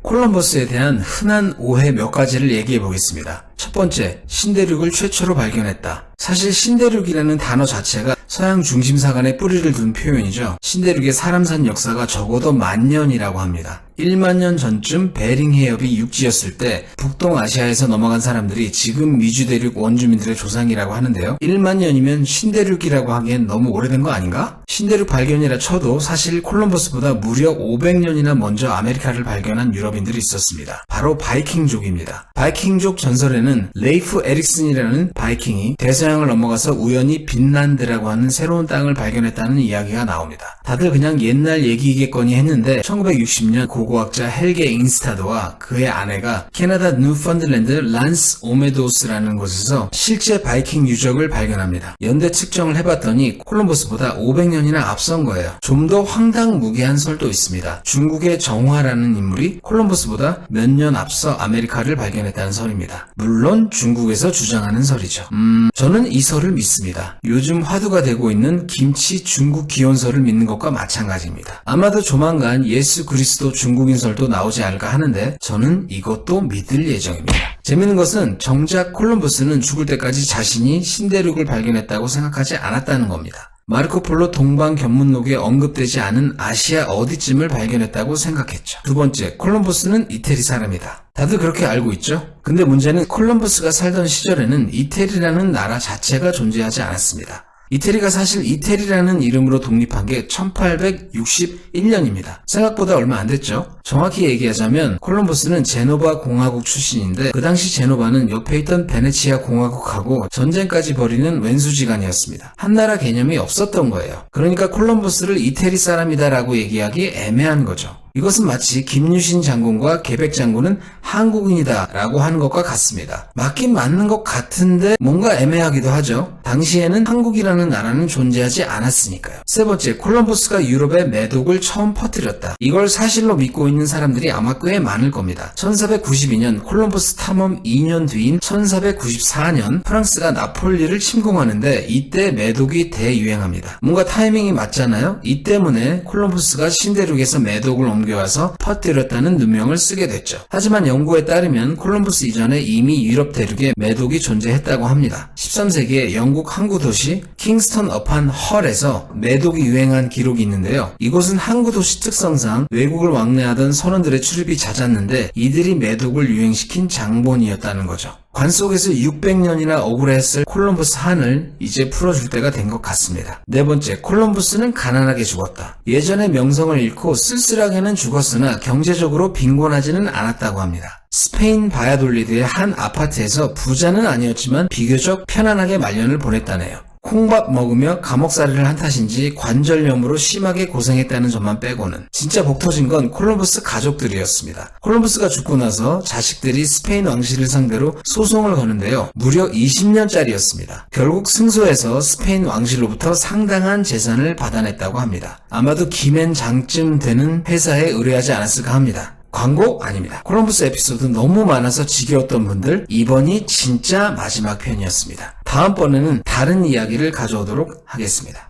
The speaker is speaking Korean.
콜럼버스에 대한 흔한 오해 몇 가지를 얘기해 보겠습니다. 첫 번째, 신대륙을 최초로 발견했다. 사실 신대륙이라는 단어 자체가 서양 중심사관에 뿌리를 둔 표현이죠. 신대륙의 사람 산 역사가 적어도 10,000년이라고 합니다. 10,000년 전쯤 베링 해협이 육지였을 때 북동아시아에서 넘어간 사람들이 지금 미주대륙 원주민들의 조상이라고 하는데요. 10,000년이면 신대륙이라고 하기엔 너무 오래된 거 아닌가? 신대륙 발견이라 쳐도 사실 콜럼버스보다 무려 500년이나 먼저 아메리카를 발견한 유럽인들이 있었습니다. 바로 바이킹족입니다. 바이킹족 전설에는 레이프 에릭슨이라는 바이킹이 대서양을 넘어가서 우연히 빈란드라고 하는 새로운 땅을 발견했다는 이야기가 나옵니다. 다들 그냥 옛날 얘기겠거니 했는데 1960년 고고학자 헬게 잉스타드와 그의 아내가 캐나다 뉴펀들랜드 란스 오메도스라는 곳에서 실제 바이킹 유적을 발견합니다. 연대 측정을 해봤더니 콜럼버스보다 500년이나 앞선 거예요. 좀 더 황당무계한 설도 있습니다. 중국의 정화라는 인물이 콜럼버스보다 몇 년 앞서 아메리카를 발견했다는 설입니다. 물론 중국에서 주장하는 설이죠. 저는 이 설을 믿습니다. 요즘 화두가 되고 있는 김치 중국 기원설을 믿는 것과 마찬가지입니다. 아마도 조만간 예수 그리스도 중국인설도 나오지 않을까 하는데 저는 이것도 믿을 예정입니다. 재밌는 것은 정작 콜럼버스는 죽을 때까지 자신이 신대륙을 발견했다고 생각하지 않았다는 겁니다. 마르코 폴로 동방견문록에 언급되지 않은 아시아 어디쯤을 발견했다고 생각했죠. 두 번째, 콜럼버스는 이태리 사람이다. 다들 그렇게 알고 있죠? 근데 문제는 콜럼버스가 살던 시절에는 이태리라는 나라 자체가 존재하지 않았습니다. 이태리가 사실 이태리라는 이름으로 독립한 게 1861년입니다. 생각보다 얼마 안 됐죠? 정확히 얘기하자면 콜럼버스는 제노바 공화국 출신인데 그 당시 제노바는 옆에 있던 베네치아 공화국하고 전쟁까지 벌이는 왼수지간이었습니다. 한나라 개념이 없었던 거예요. 그러니까 콜럼버스를 이태리 사람이다라고 얘기하기 애매한 거죠. 이것은 마치 김유신 장군과 계백 장군은 한국인이다 라고 하는 것과 같습니다. 맞긴 맞는 것 같은데 뭔가 애매하기도 하죠. 당시에는 한국이라는 나라는 존재하지 않았으니까요. 세 번째, 콜럼버스가 유럽에 매독을 처음 퍼뜨렸다. 이걸 사실로 믿고 있는 사람들이 아마 꽤 많을 겁니다. 1492년 콜럼버스 탐험 2년 뒤인 1494년 프랑스가 나폴리를 침공하는데 이때 매독이 대유행합니다. 뭔가 타이밍이 맞잖아요? 이 때문에 콜럼버스가 신대륙에서 매독을 옮겨와서 퍼뜨렸다는 누명을 쓰게 됐죠. 하지만 연구에 따르면 콜럼버스 이전에 이미 유럽 대륙에 매독이 존재했다고 합니다. 13세기에 영국 항구 도시 킹스턴 어판 헐에서 매독이 유행한 기록이 있는데요. 이곳은 항구 도시 특성상 외국을 왕래하던 선원들의 출입이 잦았는데 이들이 매독을 유행시킨 장본이었다는 거죠. 관 속에서 600년이나 억울했을 콜럼버스 한을 이제 풀어줄 때가 된 것 같습니다. 네 번째, 콜럼버스는 가난하게 죽었다. 예전의 명성을 잃고 쓸쓸하게는 죽었으나 경제적으로 빈곤하지는 않았다고 합니다. 스페인 바야돌리드의 한 아파트에서 부자는 아니었지만 비교적 편안하게 말년을 보냈다네요. 콩밥 먹으며 감옥살이를 한 탓인지 관절염으로 심하게 고생했다는 점만 빼고는 진짜 복 터진 건 콜럼버스 가족들이었습니다. 콜럼버스가 죽고 나서 자식들이 스페인 왕실을 상대로 소송을 거는데요. 무려 20년짜리였습니다. 결국 승소해서 스페인 왕실로부터 상당한 재산을 받아냈다고 합니다. 아마도 김앤장쯤 되는 회사에 의뢰하지 않았을까 합니다. 광고 아닙니다. 콜럼버스 에피소드 너무 많아서 지겨웠던 분들, 이번이 진짜 마지막 편이었습니다. 다음번에는 다른 이야기를 가져오도록 하겠습니다.